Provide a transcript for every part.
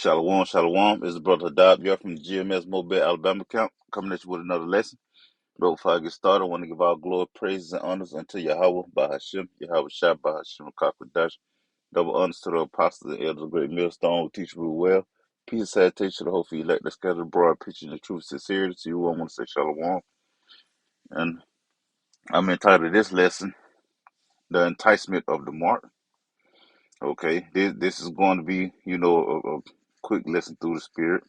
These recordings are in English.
Shalom, shalom. It's the brother Hadab. You're from the GMS Mobile, Alabama camp, coming at you with another lesson. But before I get started, I want to give all glory, praises, and honors unto Yahweh, Bahashim, Yahweh Shah, Bahashim, Kakwadash. Double honors to the apostles and elders of Great Millstone who teach real well. Peace and salutation to the whole elect that scattered abroad, preaching the truth sincerity to you. I want to say shalom. And I'm entitled this lesson, The Enticement of the Mark. Okay, this is going to be, a quick lesson through the Spirit,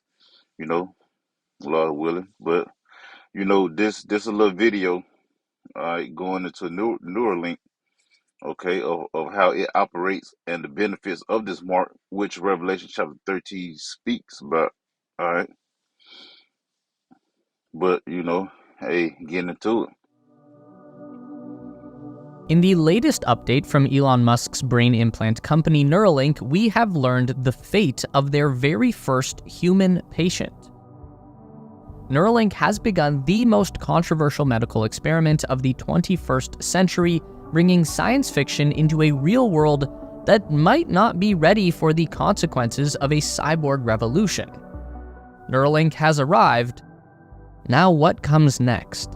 Lord willing. But this a little video, going into Neuralink, okay, of how it operates and the benefits of this mark, which Revelation chapter 13 speaks about. All right, but hey, getting into it. In the latest update from Elon Musk's brain implant company Neuralink, we have learned the fate of their very first human patient. Neuralink has begun the most controversial medical experiment of the 21st century, bringing science fiction into a real world that might not be ready for the consequences of a cyborg revolution. Neuralink has arrived. Now what comes next?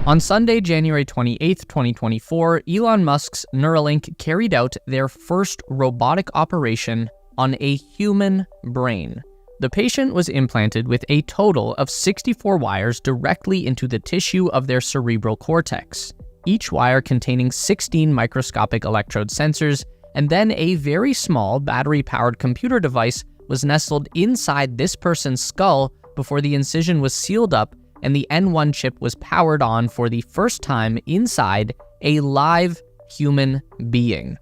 On Sunday, January 28, 2024, Elon Musk's Neuralink carried out their first robotic operation on a human brain. The patient was implanted with a total of 64 wires directly into the tissue of their cerebral cortex, each wire containing 16 microscopic electrode sensors, and then a very small battery-powered computer device was nestled inside this person's skull before the incision was sealed up and the N1 chip was powered on for the first time inside a live human being.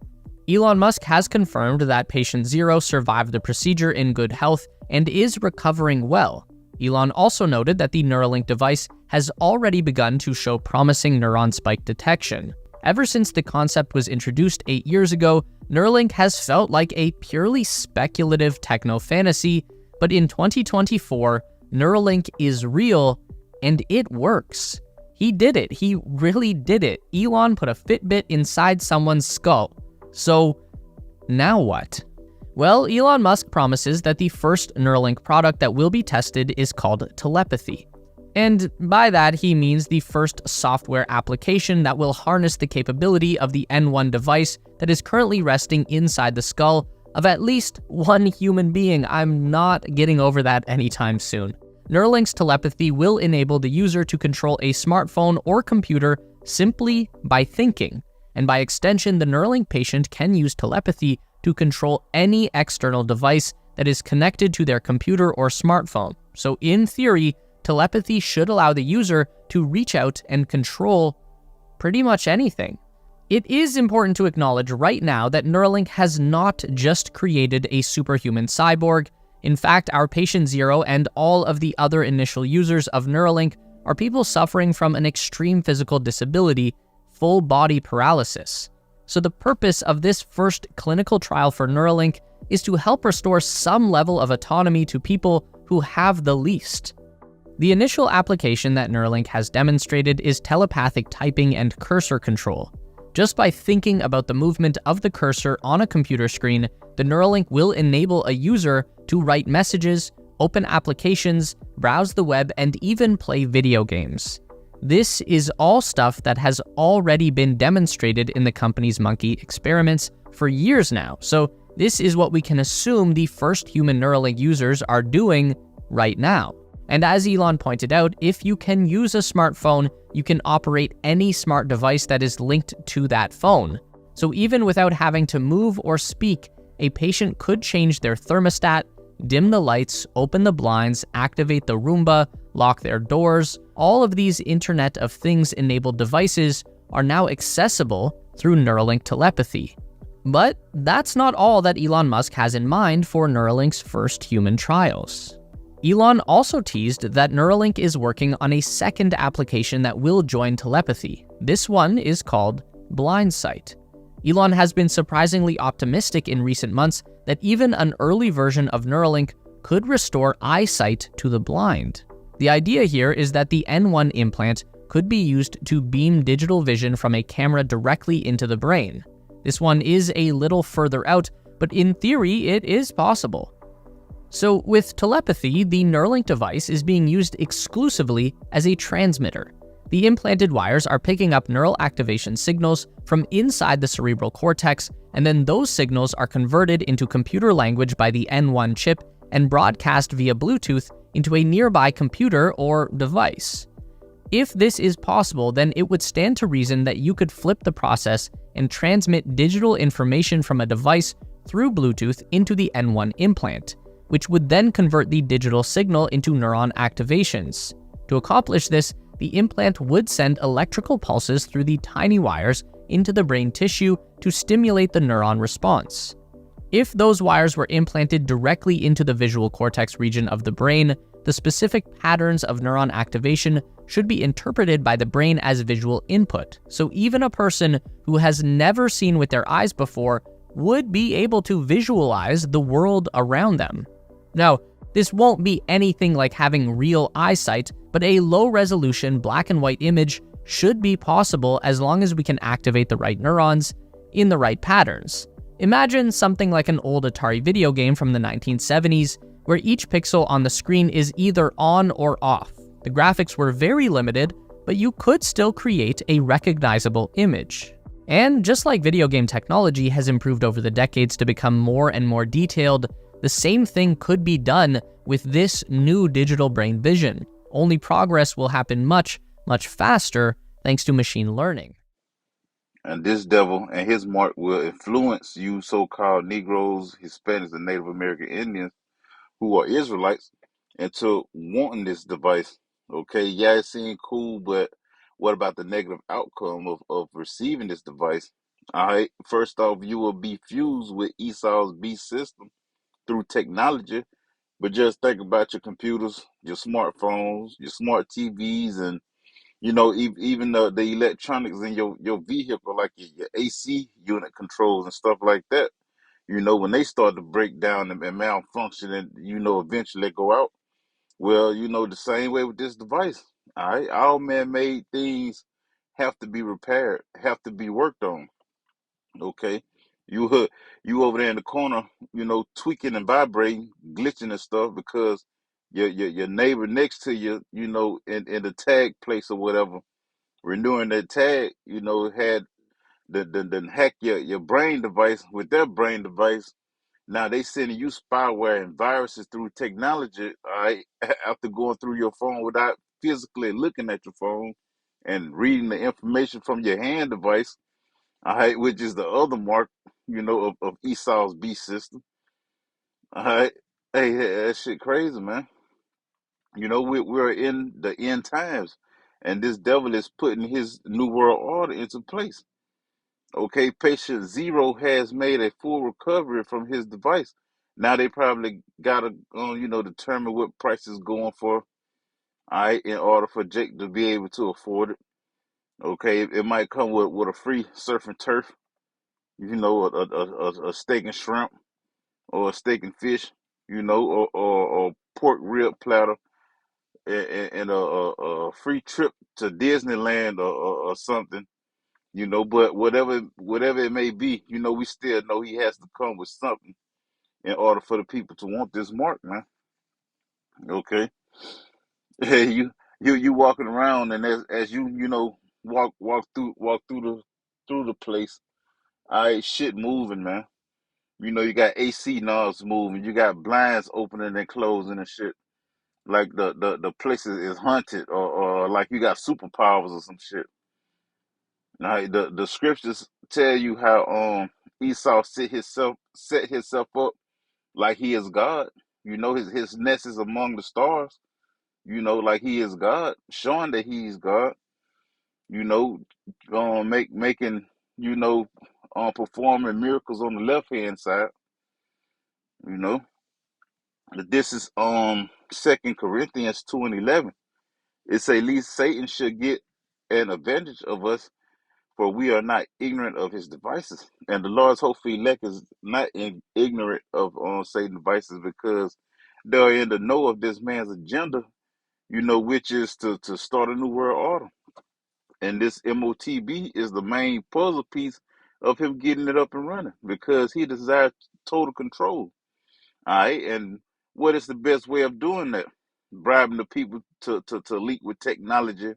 Elon Musk has confirmed that patient 0 survived the procedure in good health and is recovering well. Elon also noted that the Neuralink device has already begun to show promising neuron spike detection. Ever since the concept was introduced 8 years ago, Neuralink has felt like a purely speculative techno-fantasy, but in 2024, Neuralink is real and it works. He did it. He really did it. Elon put a Fitbit inside someone's skull. So now what? Well, Elon Musk promises that the first Neuralink product that will be tested is called telepathy. And by that, he means the first software application that will harness the capability of the N1 device that is currently resting inside the skull of at least one human being. I'm not getting over that anytime soon. Neuralink's telepathy will enable the user to control a smartphone or computer simply by thinking. And by extension, the Neuralink patient can use telepathy to control any external device that is connected to their computer or smartphone. So in theory, telepathy should allow the user to reach out and control pretty much anything. It is important to acknowledge right now that Neuralink has not just created a superhuman cyborg. In fact, our patient 0 and all of the other initial users of Neuralink are people suffering from an extreme physical disability, full body paralysis. So the purpose of this first clinical trial for Neuralink is to help restore some level of autonomy to people who have the least. The initial application that Neuralink has demonstrated is telepathic typing and cursor control. Just by thinking about the movement of the cursor on a computer screen, the Neuralink will enable a user to write messages, open applications, browse the web, and even play video games. This is all stuff that has already been demonstrated in the company's monkey experiments for years now. So this is what we can assume the first human Neuralink users are doing right now. And as Elon pointed out, if you can use a smartphone, you can operate any smart device that is linked to that phone. So even without having to move or speak, a patient could change their thermostat, dim the lights, open the blinds, activate the Roomba, lock their doors. All of these Internet of Things enabled devices are now accessible through Neuralink telepathy. But that's not all that Elon Musk has in mind for Neuralink's first human trials. Elon also teased that Neuralink is working on a second application that will join telepathy. This one is called Blind Sight. Elon has been surprisingly optimistic in recent months that even an early version of Neuralink could restore eyesight to the blind. The idea here is that the N1 implant could be used to beam digital vision from a camera directly into the brain. This one is a little further out, but in theory, it is possible. So with telepathy, the Neuralink device is being used exclusively as a transmitter. The implanted wires are picking up neural activation signals from inside the cerebral cortex, and then those signals are converted into computer language by the N1 chip and broadcast via Bluetooth into a nearby computer or device. If this is possible, then it would stand to reason that you could flip the process and transmit digital information from a device through Bluetooth into the N1 implant, which would then convert the digital signal into neuron activations. To accomplish this, the implant would send electrical pulses through the tiny wires into the brain tissue to stimulate the neuron response. If those wires were implanted directly into the visual cortex region of the brain, the specific patterns of neuron activation should be interpreted by the brain as visual input, so even a person who has never seen with their eyes before would be able to visualize the world around them. Now, this won't be anything like having real eyesight, but a low-resolution black and white image should be possible as long as we can activate the right neurons in the right patterns. Imagine something like an old Atari video game from the 1970s, where each pixel on the screen is either on or off. The graphics were very limited, but you could still create a recognizable image. And just like video game technology has improved over the decades to become more and more detailed, the same thing could be done with this new digital brain vision. Only progress will happen much, much faster thanks to machine learning. And this devil and his mark will influence you so-called Negroes, Hispanics, and Native American Indians who are Israelites into wanting this device. Okay, yeah, it seemed cool, but what about the negative outcome of receiving this device? All right, first off, you will be fused with Esau's beast system through technology, but just think about your computers, your smartphones, your smart TVs, and even the electronics in your vehicle, like your AC unit controls and stuff like that. When they start to break down and malfunction and, eventually go out. Well, the same way with this device. All right. All man-made things have to be repaired, have to be worked on. Okay. You over there in the corner, tweaking and vibrating, glitching and stuff because your neighbor next to you, in the tag place or whatever, renewing their tag, had the hack your brain device with their brain device. Now they sending you spyware and viruses through technology, all right, after going through your phone without physically looking at your phone and reading the information from your hand device, all right, which is the other mark, of Esau's beast system. All right. Hey, that shit crazy, man. We're in the end times, and this devil is putting his new world order into place. Okay, patient zero has made a full recovery from his device. Now they probably gotta, determine what price is going for. All right, in order for Jake to be able to afford it. Okay, it might come with a free surf and turf, a steak and shrimp or a steak and fish, or pork rib platter and a free trip to Disneyland or something. But whatever it may be, we still know he has to come with something in order for the people to want this mark, man. Okay. Hey, you walking around, and as you walk through the place, all right, shit moving, man. You got AC knobs moving, you got blinds opening and closing and shit. Like the place is haunted, or like you got superpowers or some shit. All right, the scriptures tell you how Esau set himself up like he is God. His nest is among the stars. Like he is God, showing that he's God. You know, making you know, performing miracles on the left hand side. You know, this is Second Corinthians 2:11. It say, least Satan should get an advantage of us, for we are not ignorant of his devices. And the Lord's hopeful elect is not ignorant of Satan's devices, because they're in the know of this man's agenda, which is to start a new world order. And this MOTB is the main puzzle piece of him getting it up and running because he desired total control. All right, and what is the best way of doing that? Bribing the people to leak with technology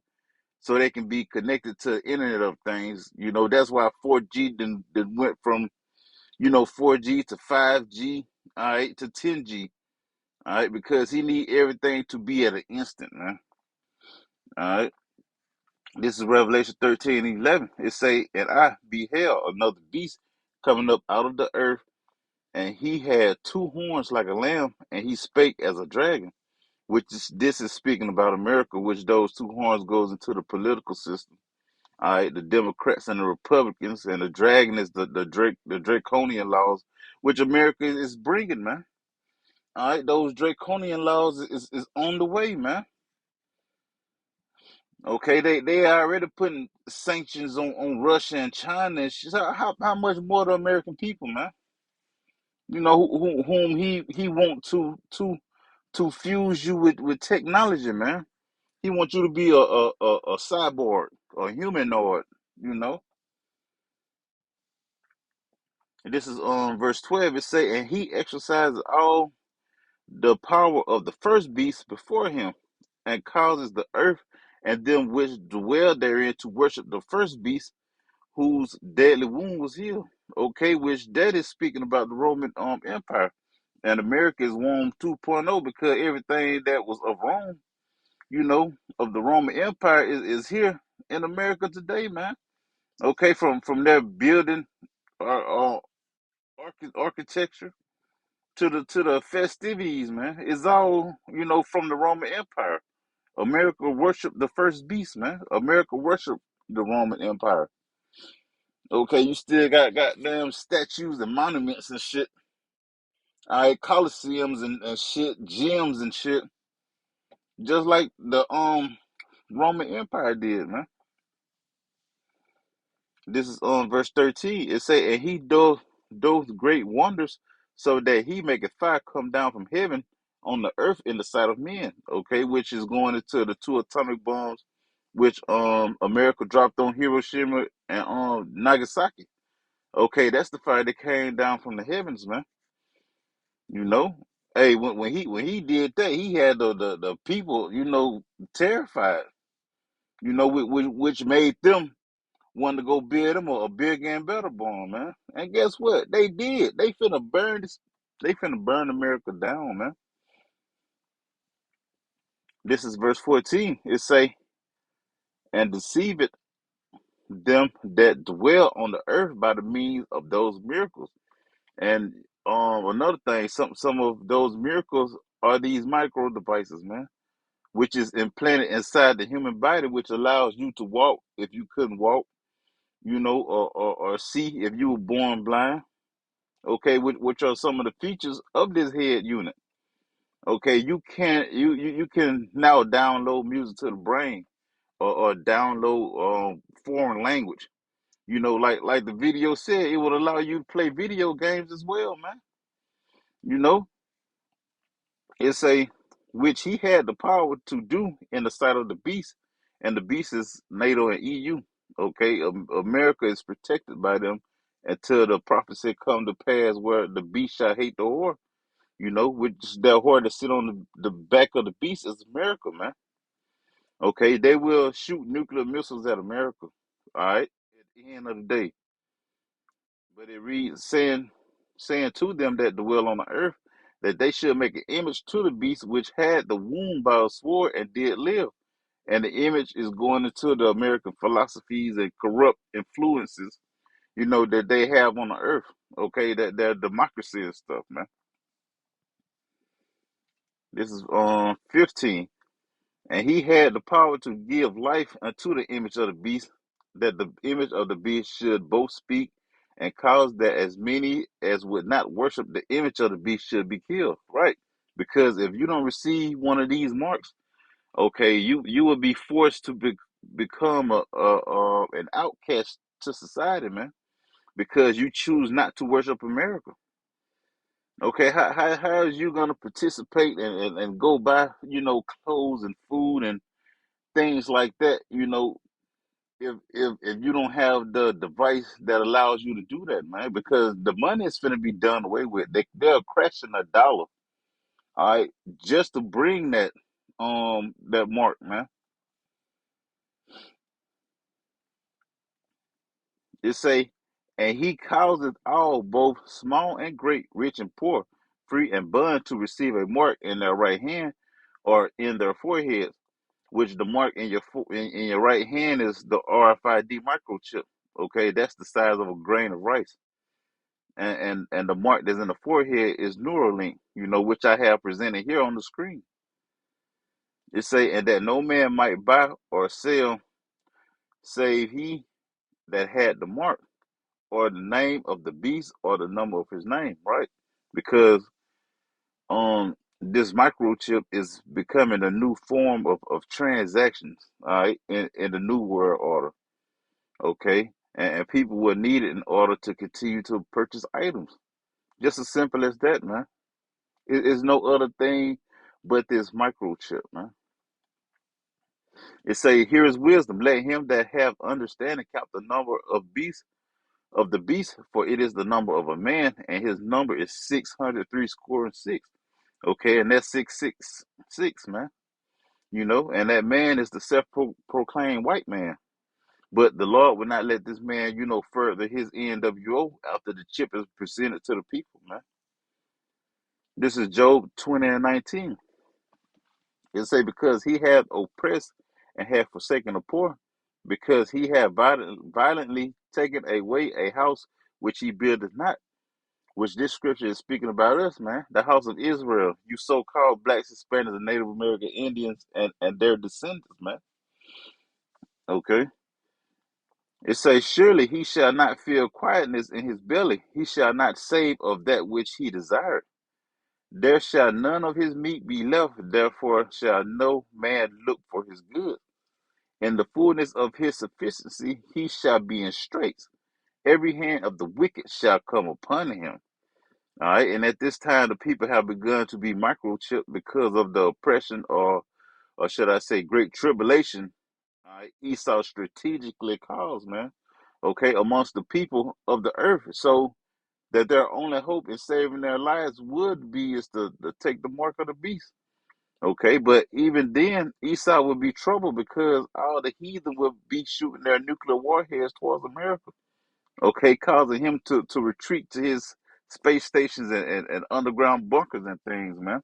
so they can be connected to the Internet of Things. That's why 4G then went from 4G to 5G, all right, to 10G, all right, because he need everything to be at an instant, man. All right. This is Revelation 13:11. It say, and I beheld another beast coming up out of the earth, and he had two horns like a lamb, and he spake as a dragon. This is speaking about America, which those two horns goes into the political system. All right, the Democrats and the Republicans, and the dragon is the draconian laws, which America is bringing, man. All right, those draconian laws is on the way, man. Okay, they already putting sanctions on Russia and China. And how much more the American people, man? Whom he want to fuse you with technology, man. He wants you to be a cyborg, a humanoid. You know. And this is verse 12. It say, and he exercises all the power of the first beast before him, and causes the earth and them which dwell therein to worship the first beast, whose deadly wound was healed. Okay, which that is speaking about the Roman Empire. And America is Rome 2.0 because everything that was of Rome, of the Roman Empire is here in America today, man. Okay, from their building architecture to the festivities, man. It's all, from the Roman Empire. America worshiped the first beast, man. America worshiped the Roman Empire. Okay, you still got goddamn statues and monuments and shit. All right, coliseums and shit, gyms and shit, just like the Roman Empire did, man. This is verse 13. It say, and he doeth those great wonders, so that he maketh fire come down from heaven on the earth in the sight of men. Okay, which is going into the two atomic bombs, which America dropped on Hiroshima and Nagasaki. Okay, that's the fire that came down from the heavens, man. You know, hey, when he did that, he had the people, terrified. Which made them want to go build them a bigger and better bomb, man. And guess what? They did. They finna burn this. They finna burn America down, man. This is verse 14. It say, and deceive it them that dwell on the earth by the means of those miracles. And another thing, some of those miracles are these micro devices, man, which is implanted inside the human body, which allows you to walk if you couldn't walk, or see if you were born blind. Okay, which are some of the features of this head unit. Okay, you can now download music to the brain, or download foreign language. Like the video said, it would allow you to play video games as well, man. You know, it's a which he had the power to do in the sight of the beast, and the beast is NATO and EU. Okay, America is protected by them until the prophecy come to pass, where the beast shall hate the whore. Which that whore that sit on the back of the beast is America, man. Okay, they will shoot nuclear missiles at America. All right, at the end of the day. But it reads saying to them that dwell on the earth, that they should make an image to the beast which had the wound by a sword and did live. And the image is going into the American philosophies and corrupt influences, that they have on the earth. Okay, that their democracy and stuff, man. This is 15. And he had the power to give life unto the image of the beast, that the image of the beast should both speak and cause that as many as would not worship the image of the beast should be killed. Right? Because if you don't receive one of these marks, okay, you will be forced to become an outcast to society, man, because you choose not to worship America. Okay, how is you gonna participate and go buy clothes and food and things like that, if you don't have the device that allows you to do that, man, because the money is finna be done away with. They're crashing a dollar, all right, just to bring that mark, man. It say, and he causes all, both small and great, rich and poor, free and bond, to receive a mark in their right hand or in their foreheads, which the mark in in your right hand is the RFID microchip. Okay, that's the size of a grain of rice. And the mark that's in the forehead is Neuralink, which I have presented here on the screen. It say, and that no man might buy or sell save he that had the mark, or the name of the beast, or the number of his name, right? Because this microchip is becoming a new form of transactions, all right, in the new world order, okay? And people will need it in order to continue to purchase items. Just as simple as that, man. It's no other thing but this microchip, man. It say, here is wisdom. Let him that have understanding count the number of the beast, for it is the number of a man, and his number is 603 score and six. Okay, and that's 666, man. And that man is the self-proclaimed white man. But the Lord will not let this man, further his NWO after the chip is presented to the people, man. This is Job 20 and 19. It say, because he hath oppressed and hath forsaken the poor, because he hath violently taken away a house which he buildeth not. Which this scripture is speaking about us, man. The house of Israel, you so-called blacks, Hispanics, and Native American Indians, and their descendants, man. Okay. It says, surely he shall not feel quietness in his belly. He shall not save of that which he desired. There shall none of his meat be left. Therefore shall no man look for his good. In the fullness of his sufficiency, he shall be in straits. Every hand of the wicked shall come upon him. All right. And at this time, the people have begun to be microchipped because of the oppression, or should I say, great tribulation. All right. Esau strategically caused, man. Okay. Amongst the people of the earth. So that their only hope in saving their lives would be is to take the mark of the beast. Okay. But even then, Esau would be troubled because all the heathen would be shooting their nuclear warheads towards America. Okay, causing him to retreat to his space stations and underground bunkers and things, man.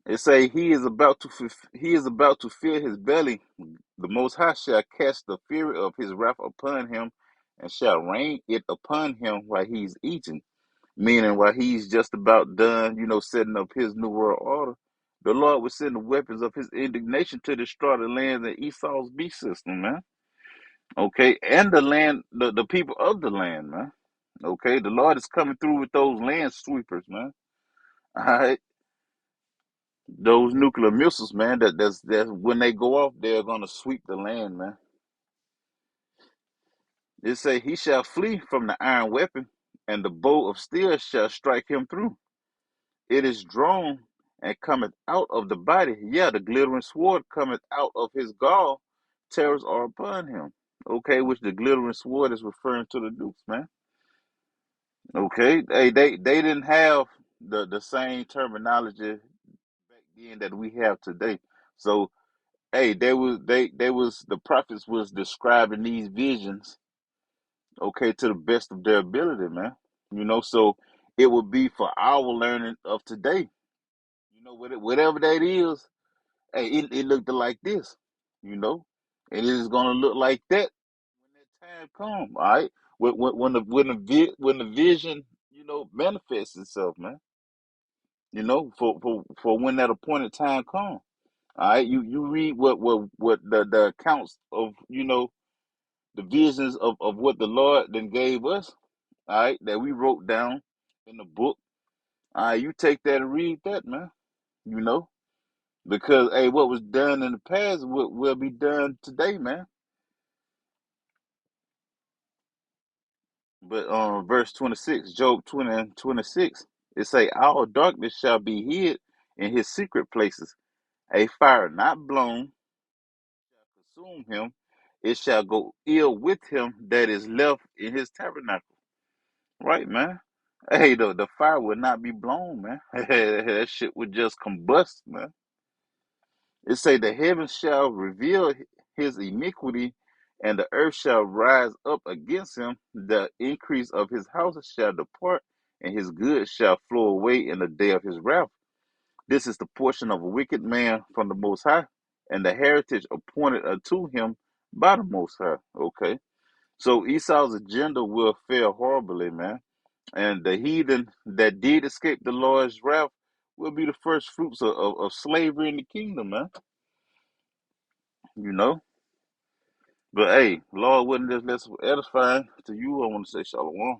It say he is about to fill his belly. The Most High shall cast the fury of his wrath upon him, and shall rain it upon him while he's eating. Meaning, while he's just about done, setting up his new world order, the Lord will send the weapons of his indignation to destroy the lands in Esau's beast system, man. Okay, and the land, the people of the land, man. Okay, the Lord is coming through with those land sweepers, man. All right, those nuclear missiles, man. That's when they go off, they're gonna sweep the land, man. It say he shall flee from the iron weapon, and the bow of steel shall strike him through. It is drawn and cometh out of the body. Yeah, the glittering sword cometh out of his gall. Terrors are upon him. Okay, which the glittering sword is referring to the dukes, man. Okay, they didn't have the same terminology back then that we have today. So they was the prophets was describing these visions, okay, to the best of their ability, man. So it would be for our learning of today. Whatever that is, hey, it looked like this, you know, and it is gonna look like that when that time comes. All right, when the vision, manifests itself, man. For when that appointed time comes. All right, you read what the accounts of the visions of what the Lord then gave us. All right, that we wrote down in the book. All right, you take that and read that, man. You know, because hey, what was done in the past will be done today, man. But verse 26, Job 20 and 26, it say, all darkness shall be hid in his secret places, a fire not blown consume him, it shall go ill with him that is left in his tabernacle. Right, man. Hey, the fire would not be blown, man. That shit would just combust, man. It say the heavens shall reveal his iniquity, and the earth shall rise up against him. The increase of his houses shall depart, and his goods shall flow away in the day of his wrath. This is the portion of a wicked man from the Most High, and the heritage appointed unto him by the Most High. Okay. So Esau's agenda will fail horribly, man. And the heathen that did escape the Lord's wrath will be the first fruits of slavery in the kingdom, man. You know? But hey, Lord, wasn't this lesson edifying to you? I want to say shalom.